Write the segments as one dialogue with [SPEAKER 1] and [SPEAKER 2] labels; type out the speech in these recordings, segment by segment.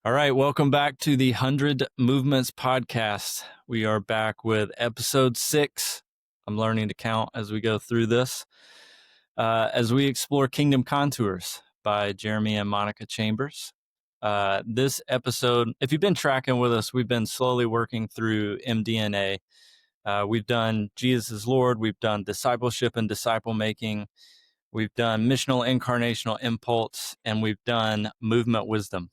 [SPEAKER 1] All right, welcome back to the 100 Movements podcast. We are back with episode 6. I'm learning to count as we go through this. As we explore Kingdom Contours by Jeremy and Monica Chambers. This episode, if you've been tracking with us, we've been slowly working through MDNA. We've done Jesus is Lord. We've done discipleship and disciple making. We've done missional incarnational impulse, and we've done movement wisdom.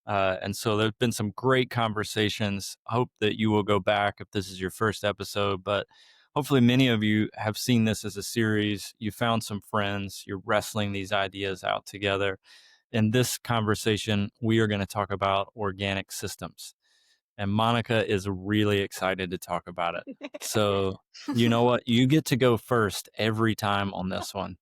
[SPEAKER 1] And so there's been some great conversations. I hope that you will go back if this is your first episode, but hopefully many of you have seen this as a series. You found some friends, you're wrestling these ideas out together. In this conversation, we are going to talk about organic systems. And Monica is really excited to talk about it. So, you know what? You get to go first every time on this one.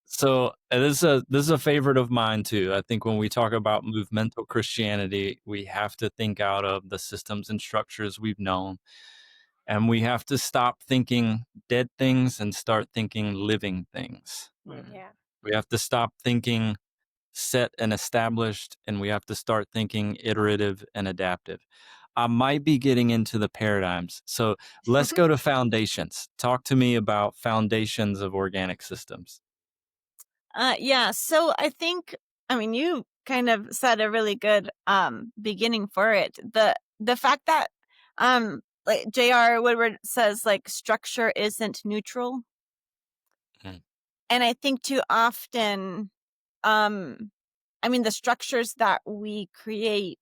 [SPEAKER 1] So this is a favorite of mine too. I think when we talk about movemental Christianity, we have to think out of the systems and structures we've known. And we have to stop thinking dead things and start thinking living things.
[SPEAKER 2] Yeah.
[SPEAKER 1] We have to stop thinking set and established, and we have to start thinking iterative and adaptive. I might be getting into the paradigms. So let's go to foundations. Talk to me about foundations of organic systems.
[SPEAKER 2] Yeah. So I think, you kind of said a really good beginning for it. The fact that like J.R. Woodward says, like, structure isn't neutral.
[SPEAKER 1] Mm.
[SPEAKER 2] And I think too often, the structures that we create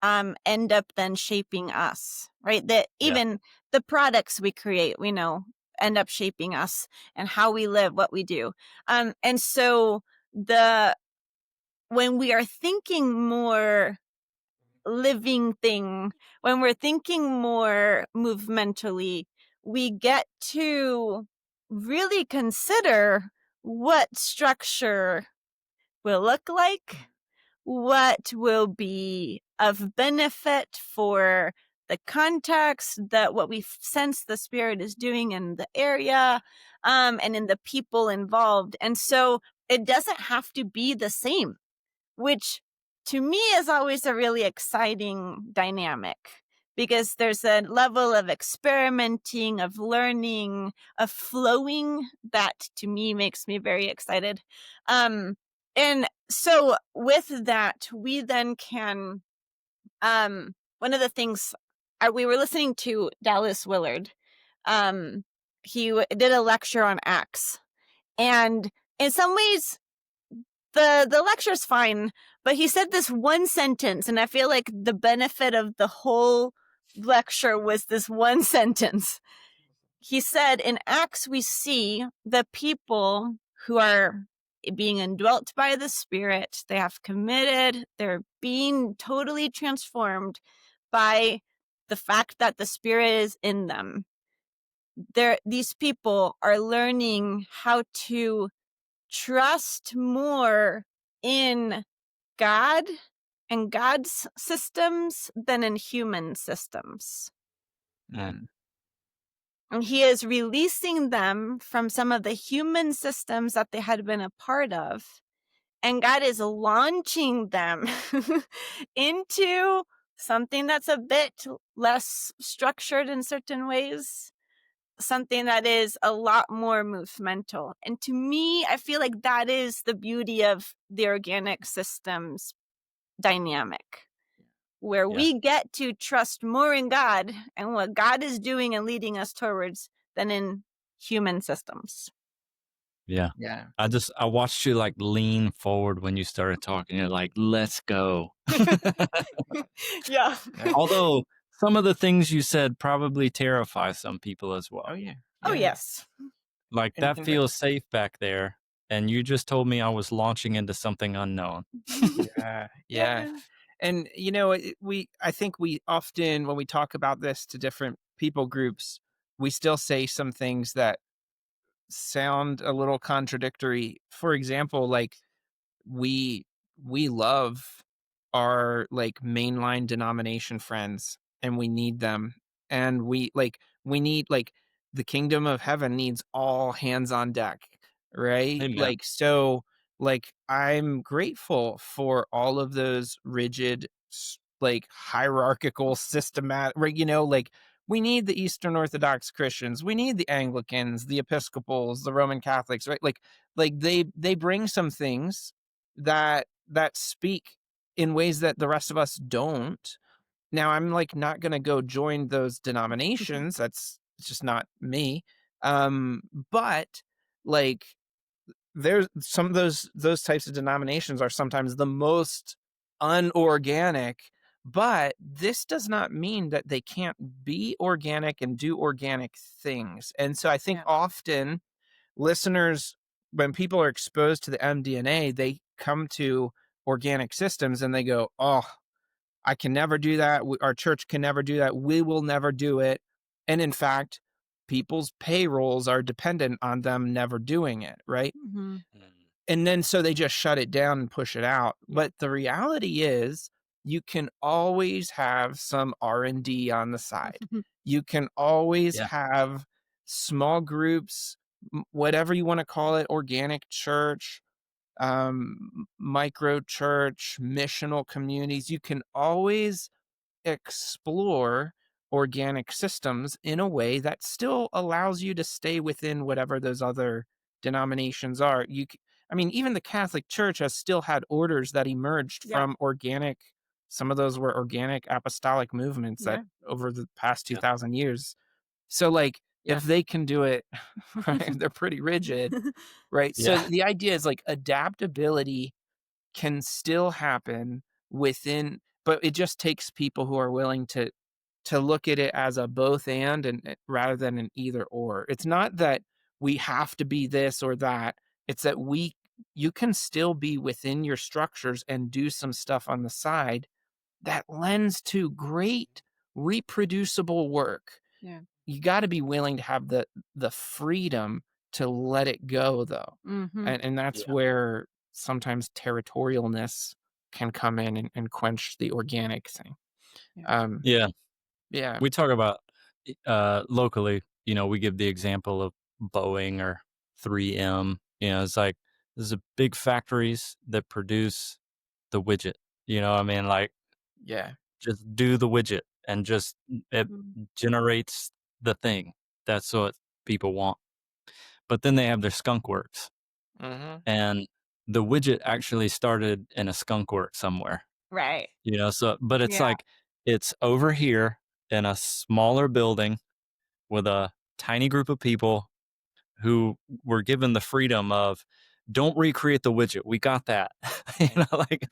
[SPEAKER 2] end up then shaping us, right? That even the products we create, we know, end up shaping us and how we live, what we do. And so when we are thinking more living thing, when we're thinking more movementally, we get to really consider what structure will look like, what will be of benefit for the context, that what we sense the Spirit is doing in the area, and in the people involved. And so it doesn't have to be the same, which to me is always a really exciting dynamic, because there's a level of experimenting, of learning, of flowing that to me makes me very excited. And so with that, we then can, one of the things, we were listening to Dallas Willard. He did a lecture on Acts, and in some ways the lecture's fine, but he said this one sentence, and I feel like the benefit of the whole lecture was this one sentence. He said, in Acts, we see the people who are being indwelt by the Spirit. They have committed, they're being totally transformed by the fact that the Spirit is in them. These people are learning how to trust more in God and God's systems than in human systems.
[SPEAKER 1] Mm.
[SPEAKER 2] And he is releasing them from some of the human systems that they had been a part of. And God is launching them into something that's a bit less structured in certain ways, something that is a lot more movemental. And to me, I feel like that is the beauty of the organic systems dynamic, where we get to trust more in God and what God is doing and leading us towards than in human systems.
[SPEAKER 1] Yeah. I watched you like lean forward when you started talking. You're like, let's go.
[SPEAKER 2] Yeah.
[SPEAKER 1] Although some of the things you said probably terrify some people as well.
[SPEAKER 3] Oh, yeah.
[SPEAKER 2] Oh, yes.
[SPEAKER 1] Like that feels safe back there. And you just told me I was launching into something unknown.
[SPEAKER 3] Yeah. And, I think we often, when we talk about this to different people groups, we still say some things that sound a little contradictory. For example, like we love our like mainline denomination friends, and we need them. And we need like the kingdom of heaven needs all hands on deck, right?
[SPEAKER 1] Amen.
[SPEAKER 3] Like, so, like, I'm grateful for all of those rigid, like, hierarchical, systematic, right? Like, we need the Eastern Orthodox Christians, we need the Anglicans, the Episcopals, the Roman Catholics, right? Like they bring some things that speak in ways that the rest of us don't. Now, I'm, like, not gonna go join those denominations, that's it's just not me, um, but, like, there's some of those types of denominations are sometimes the most unorganic, but this does not mean that they can't be organic and do organic things, and so I think
[SPEAKER 2] Yeah.
[SPEAKER 3] often listeners, when people are exposed to the MDNA, they come to organic systems and they go, "Oh, I can never do that. Our church can never do that. We will never do it." And in fact, people's payrolls are dependent on them never doing it, right?
[SPEAKER 2] Mm-hmm.
[SPEAKER 1] Mm.
[SPEAKER 3] And then so they just shut it down and push it out.
[SPEAKER 2] Yeah.
[SPEAKER 3] But the reality is you can always have some R&D on the side. You can always
[SPEAKER 1] Yeah.
[SPEAKER 3] have small groups, whatever you want to call it, organic church, micro church, missional communities. You can always explore organic systems in a way that still allows you to stay within whatever those other denominations are. I mean, even the Catholic Church has still had orders that emerged
[SPEAKER 2] Yeah.
[SPEAKER 3] from organic. Some of those were organic apostolic movements that
[SPEAKER 2] Yeah.
[SPEAKER 3] over the past
[SPEAKER 1] Yeah.
[SPEAKER 3] 2,000 years. So, like,
[SPEAKER 2] Yeah.
[SPEAKER 3] if they can do it, right, they're pretty rigid, right? So
[SPEAKER 1] Yeah.
[SPEAKER 3] the idea is like adaptability can still happen within, but it just takes people who are willing to look at it as a both and rather than an either or. It's not that we have to be this or that. It's that you can still be within your structures and do some stuff on the side that lends to great reproducible work.
[SPEAKER 2] Yeah.
[SPEAKER 3] You got to be willing to have the freedom to let it go though.
[SPEAKER 2] Mm-hmm.
[SPEAKER 3] And that's
[SPEAKER 1] Yeah.
[SPEAKER 3] where sometimes territorialness can come in and quench the organic thing.
[SPEAKER 2] Yeah.
[SPEAKER 3] Um,
[SPEAKER 1] Yeah.
[SPEAKER 3] yeah,
[SPEAKER 1] We talk about locally, we give the example of Boeing or 3M. It's like there's a big factories that produce the widget. I mean, like,
[SPEAKER 3] yeah,
[SPEAKER 1] just do the widget and just it
[SPEAKER 2] Mm.
[SPEAKER 1] generates the thing. That's what people want. But then they have their skunk works,
[SPEAKER 3] mhm,
[SPEAKER 1] and the widget actually started in a skunk work somewhere.
[SPEAKER 2] Right.
[SPEAKER 1] So but it's
[SPEAKER 2] Yeah.
[SPEAKER 1] like it's over here in a smaller building with a tiny group of people who were given the freedom of, don't recreate the widget. We got that. Like,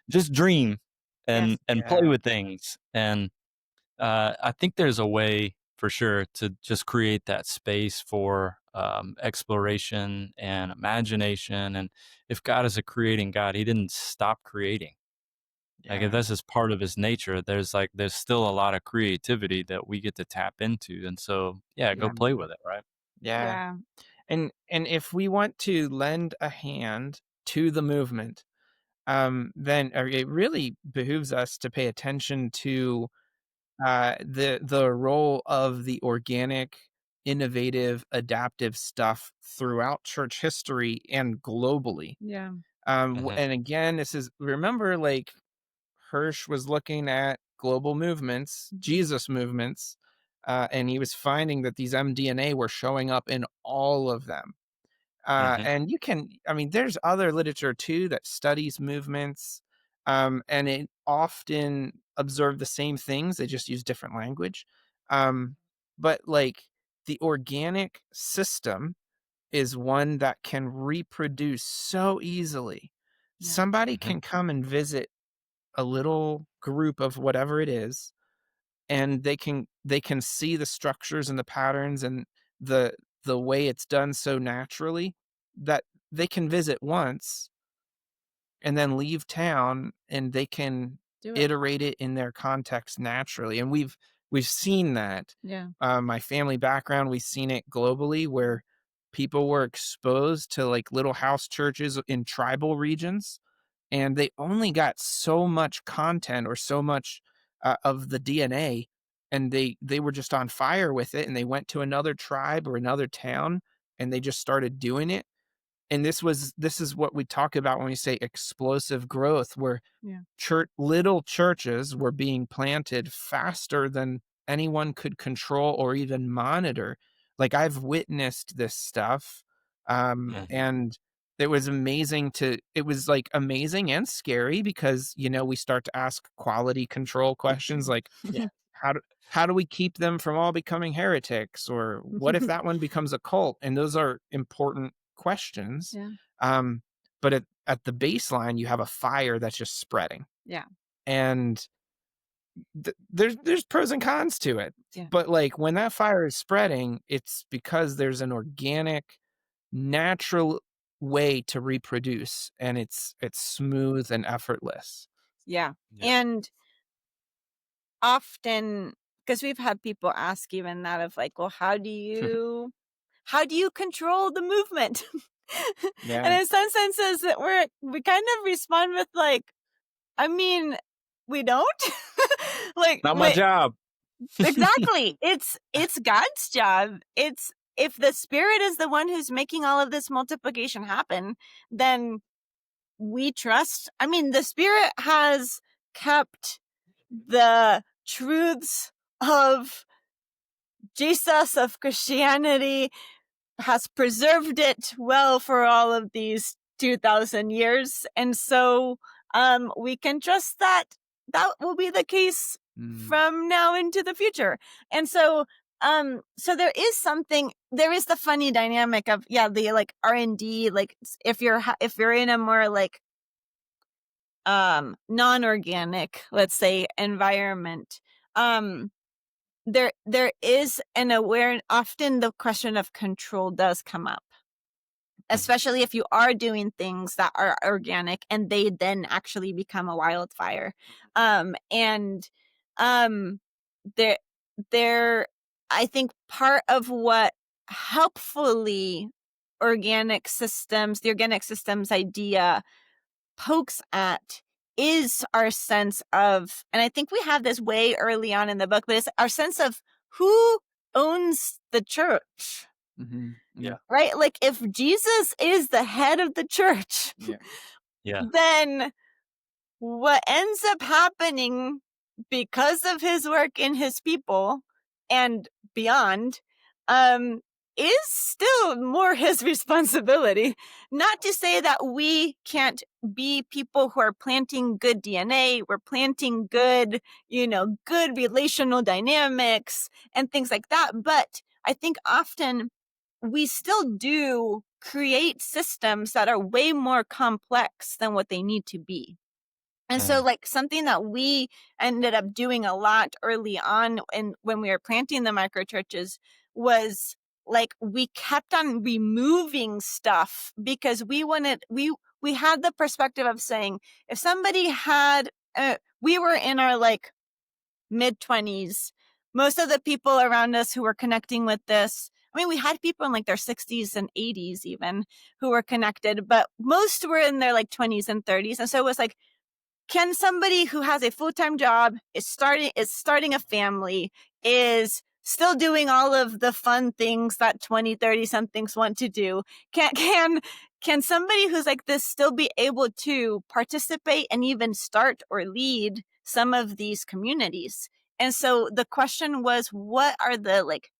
[SPEAKER 1] just dream
[SPEAKER 2] Yes.
[SPEAKER 1] and play
[SPEAKER 3] yeah,
[SPEAKER 1] with things. And I think there's a way for sure to just create that space for exploration and imagination. And if God is a creating God, He didn't stop creating. Like, if
[SPEAKER 3] yeah,
[SPEAKER 1] that's just part of His nature, there's still a lot of creativity that we get to tap into. And so, yeah, go
[SPEAKER 3] yeah,
[SPEAKER 1] play with it, right?
[SPEAKER 3] yeah.
[SPEAKER 2] Yeah.
[SPEAKER 3] And if we want to lend a hand to the movement, then it really behooves us to pay attention to the role of the organic, innovative, adaptive stuff throughout church history and globally.
[SPEAKER 2] Yeah.
[SPEAKER 1] Hmm.
[SPEAKER 3] And again, this is, remember, like, Hirsch was looking at global movements,
[SPEAKER 2] Mhm.
[SPEAKER 3] Jesus movements, and he was finding that these MDNA were showing up in all of them.
[SPEAKER 1] Hmm.
[SPEAKER 3] And I mean, there's other literature too that studies movements, and it often observe the same things. They just use different language. Um, but like the organic system is one that can reproduce so easily.
[SPEAKER 2] Yeah.
[SPEAKER 3] Somebody
[SPEAKER 1] Hmm.
[SPEAKER 3] can come and visit a little group of whatever it is, and they can see the structures and the patterns and the the way it's done so naturally that they can visit once and then leave town and they can
[SPEAKER 2] Do it.
[SPEAKER 3] iterate it in their context naturally. And we've seen that.
[SPEAKER 2] Yeah.
[SPEAKER 3] My family background, we've seen it globally where people were exposed to like little house churches in tribal regions, and they only got so much content or so much of the DNA and they were just on fire with it, and they went to another tribe or another town, and they just started doing it. And this is what we talk about when we say explosive growth, where
[SPEAKER 2] Yeah.
[SPEAKER 3] little churches were being planted faster than anyone could control or even monitor. Like, I've witnessed this stuff,
[SPEAKER 1] Mhm.
[SPEAKER 3] and it was like amazing and scary because, we start to ask quality control questions like,
[SPEAKER 1] Yeah.
[SPEAKER 3] how do we keep them from all becoming heretics? Or what if that one becomes a cult? And those are important questions.
[SPEAKER 2] Yeah.
[SPEAKER 3] Um, but at the baseline, you have a fire that's just spreading.
[SPEAKER 2] Yeah.
[SPEAKER 3] And there's pros and cons to it.
[SPEAKER 2] Yeah.
[SPEAKER 3] But like when that fire is spreading, it's because there's an organic, natural way to reproduce, and it's smooth and effortless.
[SPEAKER 2] Yeah.
[SPEAKER 1] Yeah.
[SPEAKER 2] And often, because we've had people ask even that of like, well, how do you control the movement? And
[SPEAKER 3] Yeah.
[SPEAKER 2] in some senses that we kind of respond with like, I mean, we don't. Like,
[SPEAKER 1] Not my job.
[SPEAKER 2] exactly. It's God's job. It's if the Spirit is the one who's making all of this multiplication happen, then we trust. I mean, the Spirit has kept the truths of Jesus, of Christianity, has preserved it well for all of these 2,000 years. And so we can trust that that will be the case from now into the future. And so so there is the funny dynamic of the like R&D, like if you're in a more like non-organic, let's say, environment, there is an often the question of control does come up, especially if you are doing things that are organic and they then actually become a wildfire. And there there I think part of what helpfully the organic systems idea pokes at is our sense of, and I think we have this way early on in the book, but it's our sense of who owns the church.
[SPEAKER 3] Mm-hmm.
[SPEAKER 1] Yeah.
[SPEAKER 2] Right? Like if Jesus is the head of the church,
[SPEAKER 1] Yeah.
[SPEAKER 2] then what ends up happening because of his work in his people and beyond, is still more his responsibility. Not to say that we can't be people who are planting good DNA, we're planting good, good relational dynamics and things like that. But I think often we still do create systems that are way more complex than what they need to be. And so like something that we ended up doing a lot early on and when we were planting the micro churches was like we kept on removing stuff because we had the perspective of saying if somebody had we were in our like mid-20s. Most of the people around us who were connecting with this, I mean, we had people in like their 60s and 80s even who were connected, but most were in their like 20s and 30s. And so it was like, can somebody who has a full-time job, is starting a family, is still doing all of the fun things that 20, 30 somethings want to do, can somebody who's like this still be able to participate and even start or lead some of these communities? And so the question was, what are the like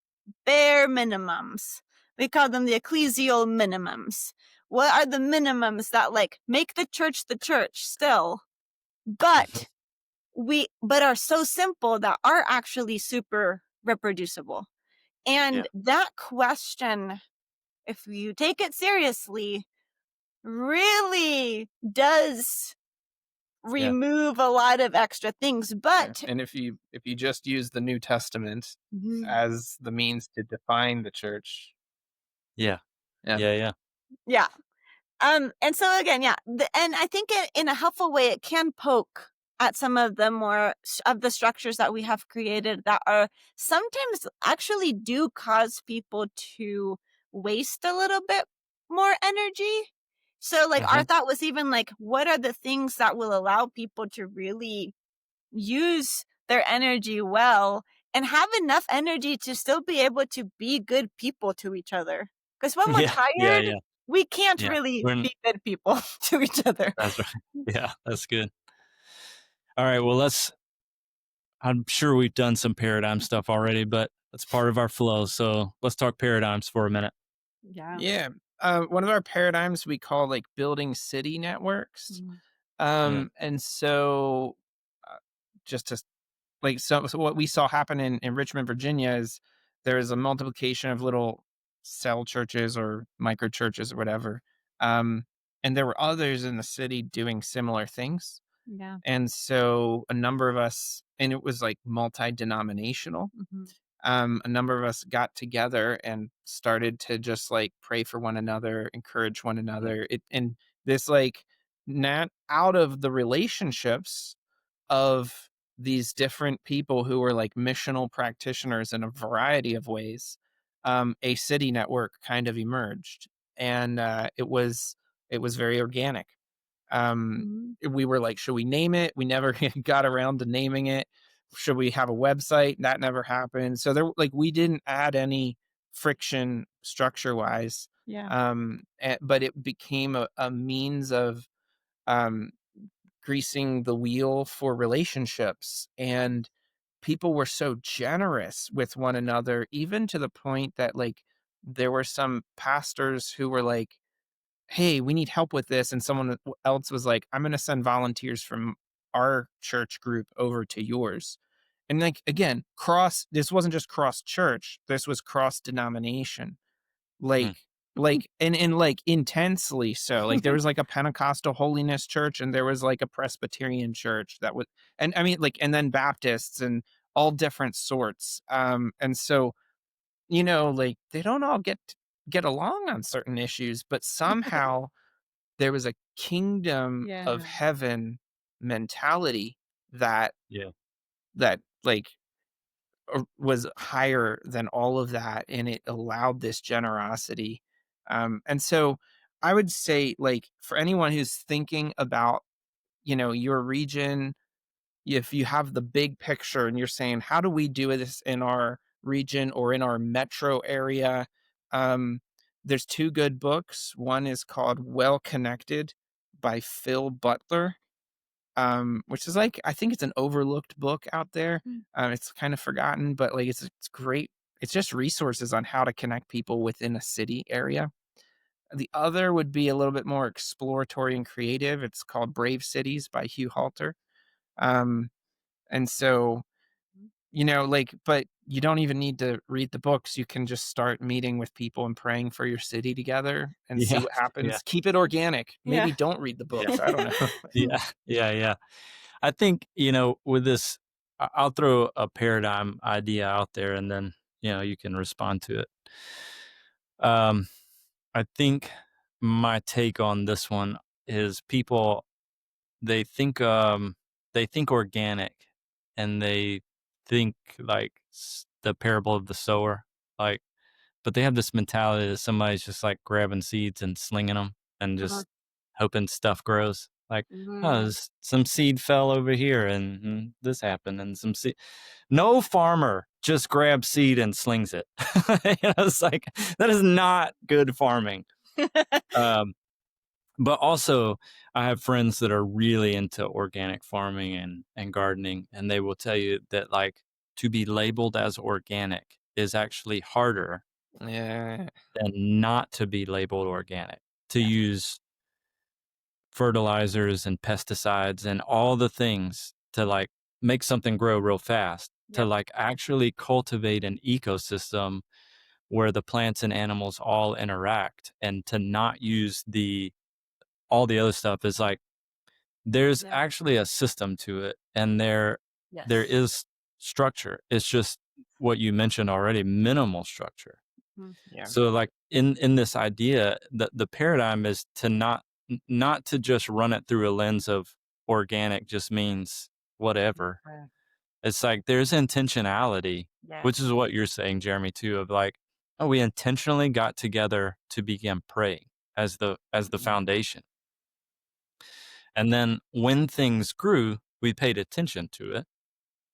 [SPEAKER 2] bare minimums? We call them the ecclesial minimums. What are the minimums that like make the church still? But are so simple that are actually super reproducible. And that question, if you take it seriously, really does remove a lot of extra things. But
[SPEAKER 3] And if you just use the New Testament
[SPEAKER 2] Mhm.
[SPEAKER 3] as the means to define the church.
[SPEAKER 1] Yeah.
[SPEAKER 3] Yeah.
[SPEAKER 1] Yeah.
[SPEAKER 2] Yeah. And so again, and I think in a helpful way, it can poke at some of the more of the structures that we have created that are sometimes actually do cause people to waste a little bit more energy. So like our thought was even like, what are the things that will allow people to really use their energy well? and have enough energy to still be able to be good people to each other. Because when we're
[SPEAKER 1] Yeah, yeah,
[SPEAKER 2] tired,
[SPEAKER 1] yeah,
[SPEAKER 2] we can't
[SPEAKER 1] yeah.
[SPEAKER 2] really be good people to each other.
[SPEAKER 1] That's right. Yeah, that's good. All right, well, I'm sure we've done some paradigm stuff already, but that's part of our flow. So let's talk paradigms for a minute.
[SPEAKER 2] Yeah.
[SPEAKER 3] Yeah. One of our paradigms we call like building city networks.
[SPEAKER 2] Mhm.
[SPEAKER 1] Yeah,
[SPEAKER 3] And so uh, just to like so what we saw happen in Richmond, Virginia is there is a multiplication of little cell churches or micro churches or whatever. Um, and there were others in the city doing similar things.
[SPEAKER 2] Yeah.
[SPEAKER 3] And so a number of us, and it was like multi-denominational.
[SPEAKER 2] Mhm.
[SPEAKER 3] A number of us got together and started to just like pray for one another, encourage one
[SPEAKER 1] yeah,
[SPEAKER 3] another. It and this like not out of the relationships of these different people who were like missional practitioners in a variety of ways, a city network kind of emerged, and it was very organic.
[SPEAKER 2] Mhm.
[SPEAKER 3] We were like, should we name it? We never got around to naming it. Should we have a website? That never happened. So there, like, we didn't add any friction structure wise.
[SPEAKER 2] Yeah.
[SPEAKER 3] But it became a means of um, greasing the wheel for relationships. And people were so generous with one another, even to the point that, like, there were some pastors who were like, hey, we need help with this. And someone else was like, I'm going to send volunteers from our church group over to yours. And like, again, this wasn't just cross church, this was cross denomination.
[SPEAKER 1] mm,
[SPEAKER 3] Like, and like intensely so. Like there was like a Pentecostal holiness church and there was like a Presbyterian church that would, and I mean, like, and then Baptists and all different sorts. And so, like they don't all get along on certain issues, but somehow there was a kingdom
[SPEAKER 2] Yeah.
[SPEAKER 3] of heaven mentality that
[SPEAKER 1] yeah,
[SPEAKER 3] like was higher than all of that, and it allowed this generosity. And so I would say, like, for anyone who's thinking about your region, if you have the big picture and you're saying, how do we do this in our region or in our metro area? Um, there's two good books. One is called Well Connected by Phil Butler, which is like, I think it's an overlooked book out there.
[SPEAKER 2] Mm.
[SPEAKER 3] It's kind of forgotten, but like it's great. It's just resources on how to connect people within a city area. The other would be a little bit more exploratory and creative. It's called Brave Cities by Hugh Halter. Um, and so, like, but you don't even need to read the books. You can just start meeting with people and praying for your city together and see
[SPEAKER 1] yeah,
[SPEAKER 3] what
[SPEAKER 1] yeah,
[SPEAKER 3] happens. Keep it organic.
[SPEAKER 2] Yeah.
[SPEAKER 3] Maybe don't read the
[SPEAKER 1] yeah,
[SPEAKER 3] books. I don't know.
[SPEAKER 1] yeah, yeah, yeah. I think, with this, I'll throw a paradigm idea out there and then, you can respond to it. Um, I think my take on this one is people, they think, they think organic and they think like the parable of the sower, like, but they have this mentality that somebody's just like grabbing seeds and slinging them and
[SPEAKER 2] Uh-huh.
[SPEAKER 1] just hoping stuff grows. Like, oh,
[SPEAKER 2] Mhm.
[SPEAKER 1] some seed fell over here and this happened and some seed. No farmer just grabs seed and slings it. It's like, that is not good farming. Um, but also, I have friends that are really into organic farming and gardening, and they will tell you that, like, to be labeled as organic is actually harder
[SPEAKER 3] Yeah.
[SPEAKER 1] than not to be labeled organic. To
[SPEAKER 2] Yeah.
[SPEAKER 1] use fertilizers and pesticides and all the things to, like, make something grow real fast, to,
[SPEAKER 2] Yep.
[SPEAKER 1] like, actually cultivate an ecosystem where the plants and animals all interact, and to not use all the other stuff is like, there's
[SPEAKER 2] Yeah.
[SPEAKER 1] actually a system to it, and there
[SPEAKER 2] Yes.
[SPEAKER 1] is structure. It's just what you mentioned already, minimal structure.
[SPEAKER 2] Mhm.
[SPEAKER 3] Yeah.
[SPEAKER 1] So, like, in this idea, the paradigm is to not to just run it through a lens of organic just means whatever.
[SPEAKER 2] Right.
[SPEAKER 1] It's like there's intentionality, which
[SPEAKER 2] Yes.
[SPEAKER 1] is what you're saying, Jeremy, too, of like, oh, we intentionally got together to begin praying as the foundation. And then when things grew, we paid attention to it,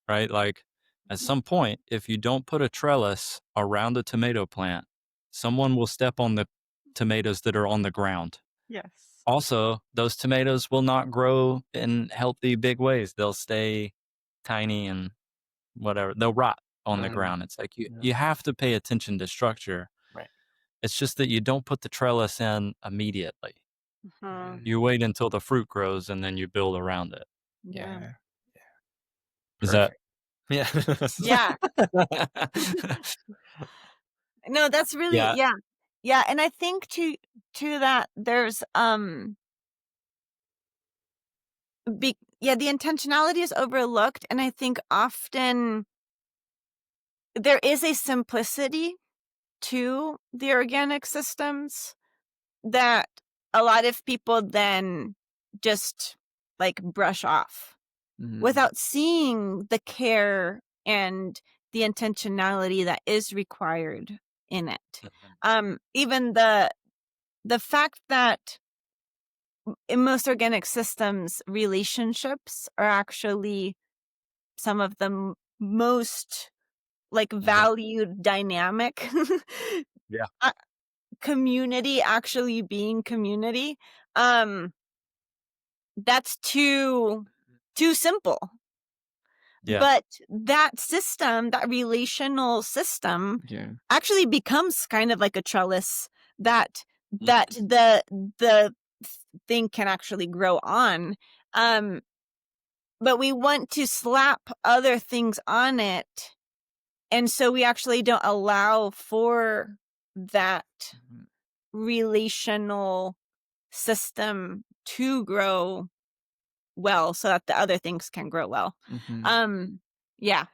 [SPEAKER 1] right? Like, At some point, if you don't put a trellis around a tomato plant, someone will step on the tomatoes that are on the ground.
[SPEAKER 2] Yes.
[SPEAKER 1] Also, those tomatoes will not grow in healthy, big ways. They'll stay tiny and whatever. They'll rot on the
[SPEAKER 3] Mhm.
[SPEAKER 1] ground. It's like
[SPEAKER 3] Yeah.
[SPEAKER 1] you have to pay attention to structure.
[SPEAKER 3] Right.
[SPEAKER 1] It's just that you don't put the trellis in immediately.
[SPEAKER 2] Uh-huh.
[SPEAKER 1] You wait until the fruit grows and then you build around it.
[SPEAKER 2] Yeah.
[SPEAKER 3] Yeah.
[SPEAKER 1] Is that?
[SPEAKER 3] Perfect. Yeah.
[SPEAKER 2] Yeah. No, that's really,
[SPEAKER 1] Yeah.
[SPEAKER 2] yeah. Yeah, and I think to that there's the intentionality is overlooked, and I think often there is a simplicity to the organic systems that a lot of people then just like brush off
[SPEAKER 3] Mhm.
[SPEAKER 2] without seeing the care and the intentionality that is required in it. Even the fact that in most organic systems, relationships are actually some of the most like
[SPEAKER 1] Mhm.
[SPEAKER 2] valued dynamic.
[SPEAKER 1] Yeah.
[SPEAKER 2] Uh, community actually being community. Um, that's too simple.
[SPEAKER 1] Yeah.
[SPEAKER 2] But that system, that relational system,
[SPEAKER 3] Yeah.
[SPEAKER 2] actually becomes kind of like a trellis that
[SPEAKER 1] Mm.
[SPEAKER 2] that the thing can actually grow on. Um, but we want to slap other things on it, and so we actually don't allow for that
[SPEAKER 3] Mhm.
[SPEAKER 2] relational system to grow well so that the other things can grow well.
[SPEAKER 3] Mhm.
[SPEAKER 2] Yeah,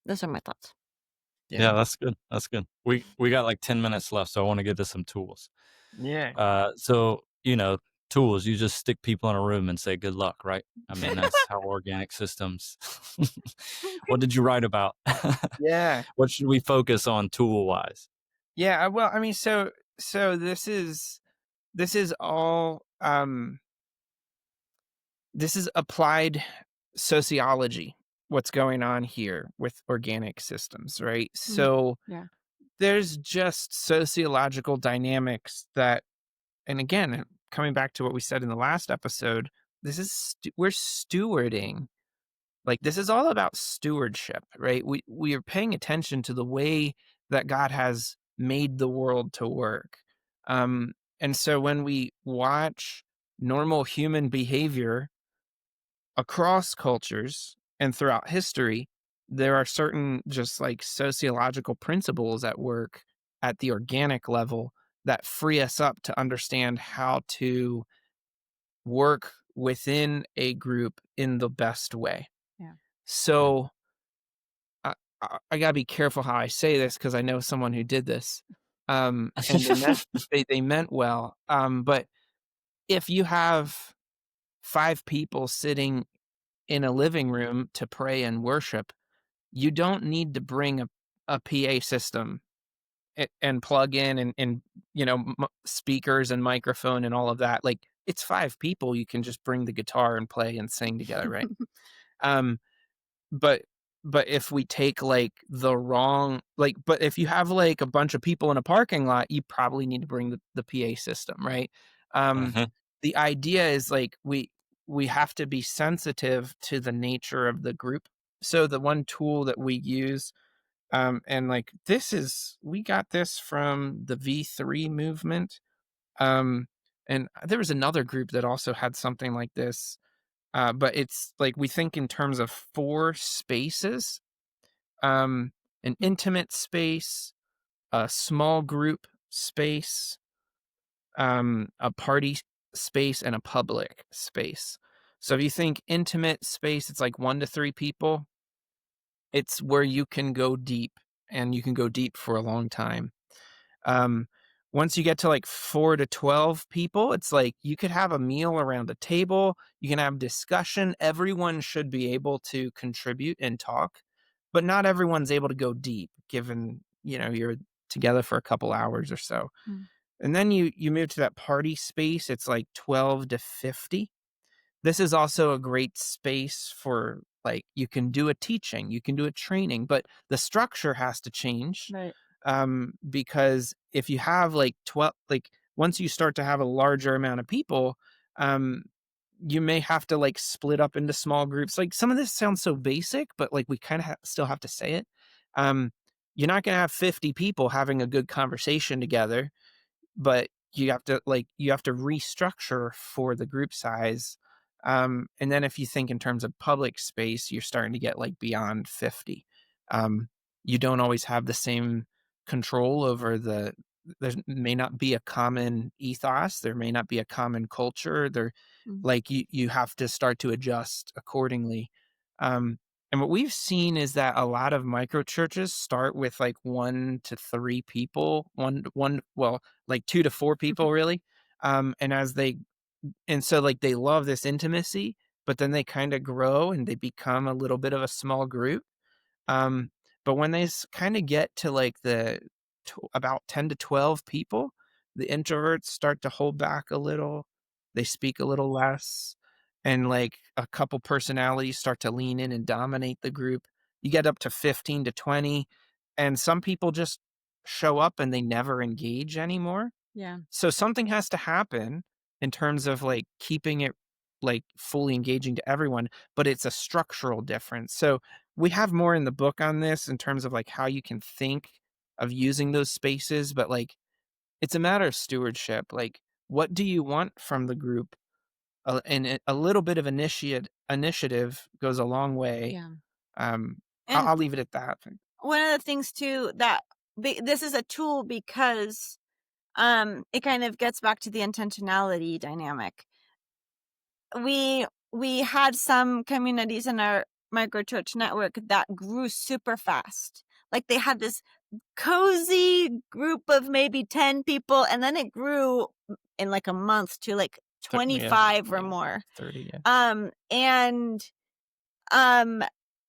[SPEAKER 2] those are my thoughts.
[SPEAKER 1] Yeah,
[SPEAKER 3] Yeah.
[SPEAKER 1] that's good. That's good. We got like 10 minutes left, so I want to get to some tools.
[SPEAKER 3] Yeah.
[SPEAKER 1] So, tools, you just stick people in a room and say good luck, right? I mean, that's how organic systems. What did you write about?
[SPEAKER 3] Yeah.
[SPEAKER 1] What should we focus on tool wise?
[SPEAKER 3] Yeah. Well, I mean, so this is all this is applied sociology. What's going on here with organic systems, right? So
[SPEAKER 2] Yeah.
[SPEAKER 3] there's just sociological dynamics that, and again, coming back to what we said in the last episode, this is we're stewarding. Like, this is all about stewardship, right? We are paying attention to the way that God has made the world to work. And so when we watch normal human behavior across cultures and throughout history, there are certain just like sociological principles at work at the organic level that free us up to understand how to work within a group in the best way.
[SPEAKER 2] Yeah.
[SPEAKER 1] Yeah.
[SPEAKER 3] So I gotta be careful how I say this because I know someone who did this, and they meant well. But if you have 5 people sitting in a living room to pray and worship, you don't need to bring a PA system and plug in and speakers and microphone and all of that. Like, it's 5 people. You can just bring the guitar and play and sing together, right? Um, but if we take like the wrong, like, but if you have like a bunch of people in a parking lot, you probably need to bring the PA system, right? Um,
[SPEAKER 1] Mhm.
[SPEAKER 3] the idea is like we have to be sensitive to the nature of the group. So the one tool that we use, and like we got this from the V3 movement. Um, and there was another group that also had something like this. But it's like we think in terms of 4 spaces, an intimate space, a small group space, a party space, and a public space. So if you think intimate space, it's like 1 to 3 people. It's where you can go deep, and you can go deep for a long time. Um, Once you get to like 4 to 12 people, it's like you could have a meal around a table. You can have discussion. Everyone should be able to contribute and talk, but not everyone's able to go deep given, you're together for a couple hours or so.
[SPEAKER 2] Mm.
[SPEAKER 3] And then you move to that party space. It's like 12 to 50. This is also a great space for Like, you can do a teaching, you can do a training, but the structure has to change,
[SPEAKER 2] Right.
[SPEAKER 3] because if you have, like, 12, like, once you start to have a larger amount of people, um, you may have to, like, split up into small groups. Like, some of this sounds so basic, but, like, we kinda still have to say it. Um, you're not gonna have 50 people having a good conversation together, but you have to restructure for the group size. And then if you think in terms of public space, you're starting to get like beyond 50. Um, you don't always have the same control over there may not be a common ethos, there may not be a common culture.
[SPEAKER 2] Mm.
[SPEAKER 3] Like, you have to start to adjust accordingly. Um, and what we've seen is that a lot of micro churches start with like 1 to 3 people, well, like 2 to 4 people really. And as they and so like they love this intimacy, but then they kind of grow and they become a little bit of a small group. Um, but when they kind of get to like about 10 to 12 people, the introverts start to hold back a little. They speak a little less, and like a couple personalities start to lean in and dominate the group. You get up to 15 to 20, and some people just show up and they never engage anymore.
[SPEAKER 2] Yeah.
[SPEAKER 3] So something has to happen in terms of like keeping it like fully engaging to everyone, but it's a structural difference. So we have more in the book on this in terms of like how you can think of using those spaces, but like it's a matter of stewardship. Like, what do you want from the group? A little bit of initiative goes a long way.
[SPEAKER 2] Yeah.
[SPEAKER 3] Um,
[SPEAKER 2] And
[SPEAKER 3] I'll leave it at that.
[SPEAKER 2] one of the things too that this is a tool because it kind of gets back to the intentionality dynamic. We had some communities in our microchurch network that grew super fast. Like they had this cozy group of maybe 10 people, and then it grew in like a month to like
[SPEAKER 3] Yeah,
[SPEAKER 2] 25 or
[SPEAKER 3] yeah,
[SPEAKER 2] more.
[SPEAKER 3] 30. Yeah.
[SPEAKER 2] And um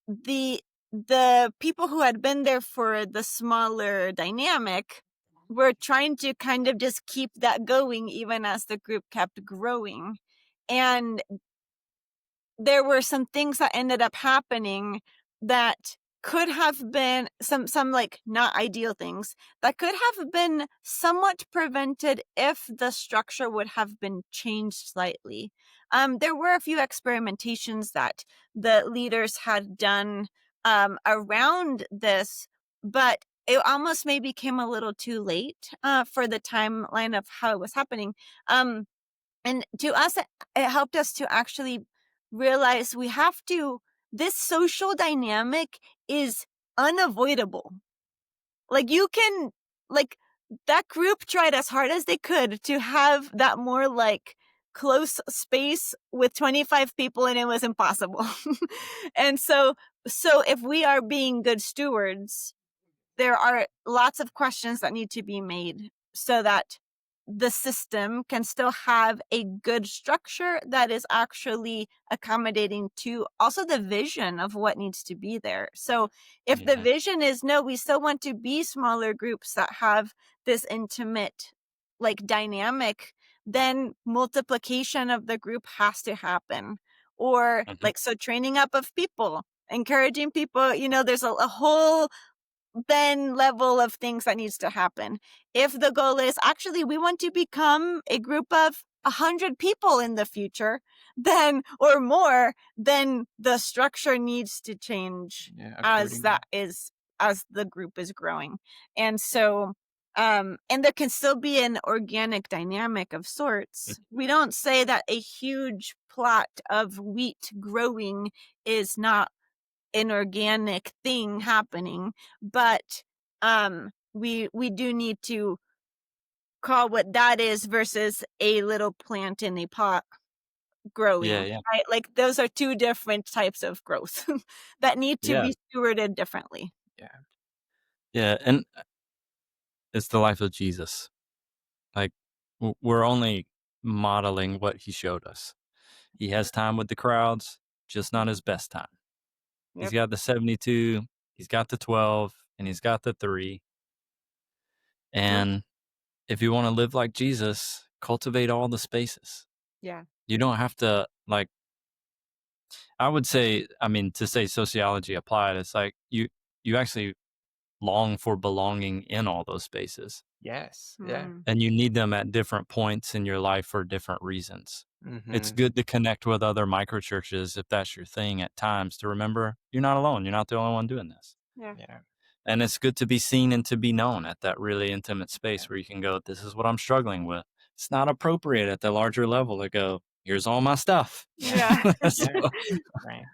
[SPEAKER 2] the the people who had been there for the smaller dynamic were trying to kind of just keep that going even as the group kept growing. And there were some things that ended up happening that could have been some like not ideal things that could have been somewhat prevented if the structure would have been changed slightly. There were a few experimentations that the leaders had done around this, but it almost maybe came a little too late for the timeline of how it was happening. And to us, it helped us to actually realize this social dynamic is unavoidable. Like you can, like that group tried as hard as they could to have that more like close space with 25 people and it was impossible. And so if we are being good stewards, there are lots of questions that need to be made so that the system can still have a good structure that is actually accommodating to also the vision of what needs to be there. So if the
[SPEAKER 1] Yeah.
[SPEAKER 2] vision is no, we still want to be smaller groups that have this intimate like dynamic, then multiplication of the group has to happen. Or
[SPEAKER 1] Mhm.
[SPEAKER 2] like, so training up of people, encouraging people, there's a whole then level of things that needs to happen. If the goal is actually we want to become a group of 100 people in the future, then or more, then the structure needs to change
[SPEAKER 3] Yeah,
[SPEAKER 2] as
[SPEAKER 3] accordingly.
[SPEAKER 2] as the group is growing. And so and there can still be an organic dynamic of sorts. We don't say that a huge plot of wheat growing is not an organic thing happening, but we do need to call what that is versus a little plant in a pot
[SPEAKER 1] Yeah,
[SPEAKER 2] growing,
[SPEAKER 1] yeah,
[SPEAKER 2] right? Like those are two different types of growth that need to
[SPEAKER 1] yeah,
[SPEAKER 2] be stewarded differently.
[SPEAKER 3] Yeah.
[SPEAKER 1] yeah, and it's the life of Jesus. Like, we're only modeling what he showed us. He has time with the crowds, just not his best time. He's
[SPEAKER 2] Yep.
[SPEAKER 1] got the 72, he's got the 12, and he's got the 3,
[SPEAKER 2] Yep.
[SPEAKER 1] and if you wanna live like Jesus, cultivate all the spaces.
[SPEAKER 2] Yeah.
[SPEAKER 1] You don't have to, like, I would say, I mean, to say sociology applied, it's like you actually long for belonging in all those spaces,
[SPEAKER 3] Yes. Yeah.
[SPEAKER 2] Mm.
[SPEAKER 1] and you need them at different points in your life for different reasons. It's
[SPEAKER 3] Mhm.
[SPEAKER 1] good to connect with other micro churches if that's your thing at times, to remember you're not alone. You're not the only one doing this.
[SPEAKER 2] Yeah.
[SPEAKER 3] Yeah.
[SPEAKER 1] And it's good to be seen and to be known at that really intimate
[SPEAKER 3] Yeah.
[SPEAKER 1] space where you can go, this is what I'm struggling with. It's not appropriate at the larger level to go, here's all my stuff.
[SPEAKER 3] Yeah.
[SPEAKER 2] Yeah.
[SPEAKER 1] So,
[SPEAKER 3] Yeah. Right.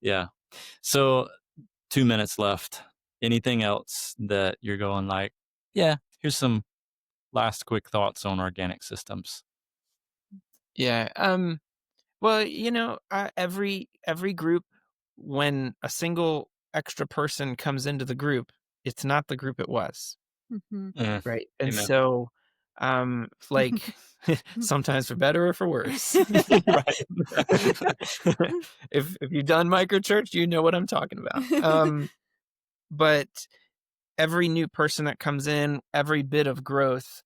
[SPEAKER 1] yeah. So 2 minutes left. Anything else that you're going like, yeah, here's some last quick thoughts on organic systems.
[SPEAKER 3] Yeah. Well, every group, when a single extra person comes into the group, it's not the group it was,
[SPEAKER 2] Mhm.
[SPEAKER 1] Mm,
[SPEAKER 3] right? And
[SPEAKER 1] amen.
[SPEAKER 3] so, like, sometimes for better or for worse.
[SPEAKER 1] Right.
[SPEAKER 3] If you've done micro church, you know what I'm talking about. But every new person that comes in, every bit of growth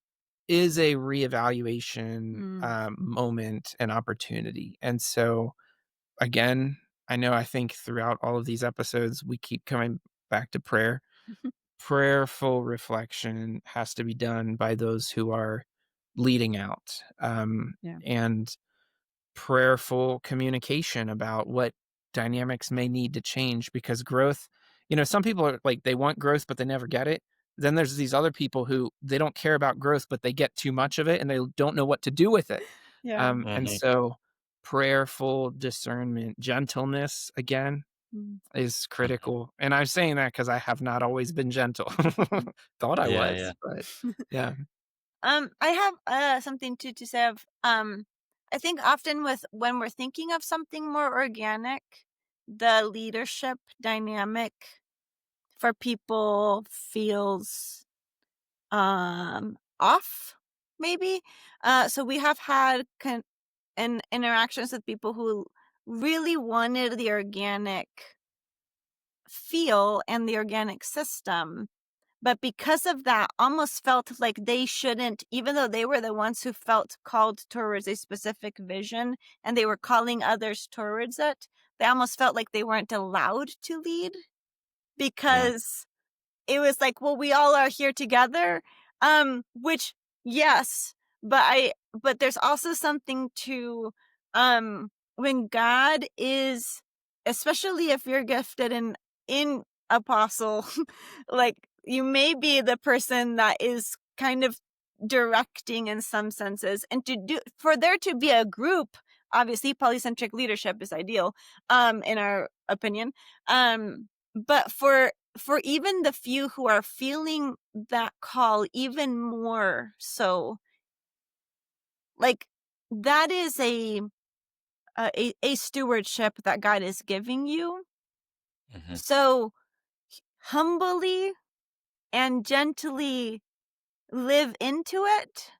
[SPEAKER 3] is a reevaluation
[SPEAKER 2] Mm.
[SPEAKER 3] moment and opportunity. And so, again, I think throughout all of these episodes, we keep coming back to prayer. Prayerful reflection has to be done by those who are leading out,
[SPEAKER 2] Yeah.
[SPEAKER 3] and prayerful communication about what dynamics may need to change, because growth, some people are like, they want growth, but they never get it. Then there's these other people who they don't care about growth, but they get too much of it and they don't know what to do with it.
[SPEAKER 2] Yeah.
[SPEAKER 3] And
[SPEAKER 1] Mhm.
[SPEAKER 3] so prayerful discernment, gentleness, again,
[SPEAKER 2] Mm.
[SPEAKER 3] is
[SPEAKER 1] Mhm.
[SPEAKER 3] critical. And I'm saying that because I have not always been gentle. Thought I
[SPEAKER 1] Yeah, yeah.
[SPEAKER 3] was, but yeah.
[SPEAKER 2] I have something to say of I think often with when we're thinking of something more organic, the leadership dynamic for people feels off maybe. So we have had interactions with people who really wanted the organic feel and the organic system, but because of that, almost felt like they shouldn't, even though they were the ones who felt called towards a specific vision and they were calling others towards it, they almost felt like they weren't allowed to lead
[SPEAKER 1] Yeah.
[SPEAKER 2] because it was like, well, we all are here together. Which yes, but there's also something to when God is, especially if you're gifted in apostle, like you may be the person that is kind of directing in some senses, and to do for there to be a group, obviously polycentric leadership is ideal, in our opinion. But for even the few who are feeling that call even more so, like that is a stewardship that God is giving you.
[SPEAKER 1] Mhm.
[SPEAKER 2] So humbly and gently live into it,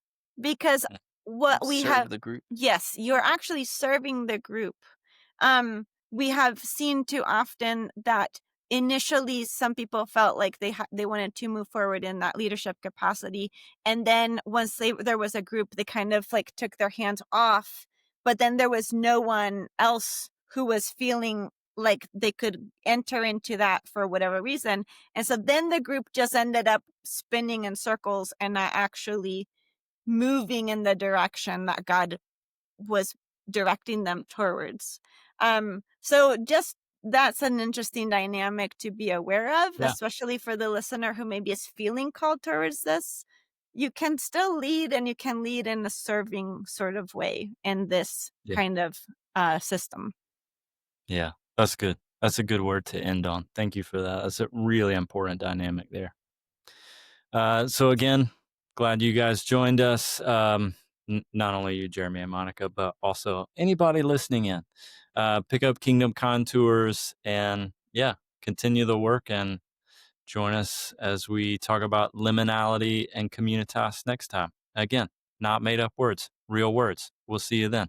[SPEAKER 2] because
[SPEAKER 1] Mm.
[SPEAKER 2] what we
[SPEAKER 3] Serve
[SPEAKER 2] have,
[SPEAKER 3] the group.
[SPEAKER 2] yes, you're actually serving the group. We have seen too often that initially some people felt like they wanted to move forward in that leadership capacity, and then once there was a group, they kind of like took their hands off, but then there was no one else who was feeling like they could enter into that for whatever reason, and so then the group just ended up spinning in circles and not actually moving in the direction that God was directing them towards. So just that's an interesting dynamic to be aware of,
[SPEAKER 1] Yeah.
[SPEAKER 2] especially for the listener who maybe is feeling called towards this. You can still lead, and you can lead in a serving sort of way in this
[SPEAKER 1] Yeah.
[SPEAKER 2] kind of system.
[SPEAKER 1] Yeah. That's good. That's a good word to end on. Thank you for that. That's a really important dynamic there. So again, glad you guys joined us. Not only you, Jeremy and Monica, but also anybody listening in. Pick up Kingdom Contours and yeah, continue the work and join us as we talk about liminality and communitas next time. Again, not made up words, real words. We'll see you then.